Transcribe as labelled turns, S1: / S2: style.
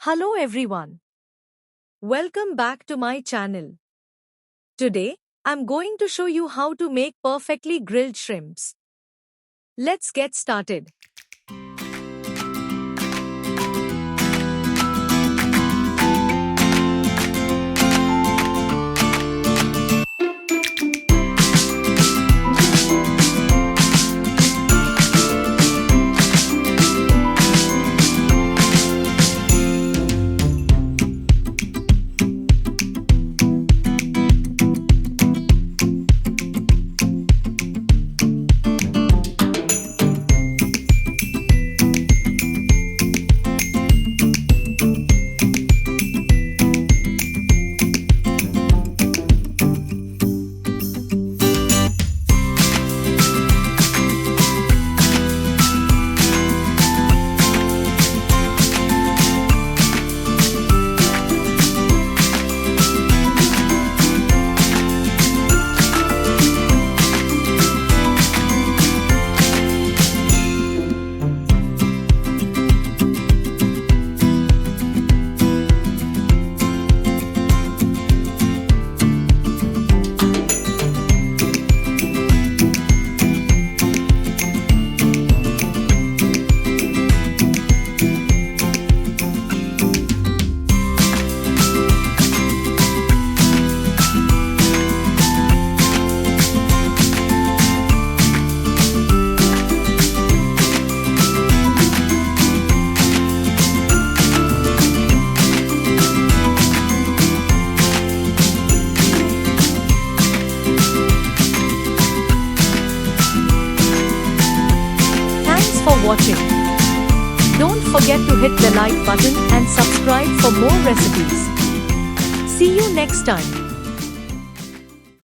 S1: Hello everyone. Welcome back to my channel. Today, I'm going to show you how to make perfectly grilled shrimps. Let's get started. Thanks for watching. Don't forget to hit the like button and subscribe for more recipes. See you next time.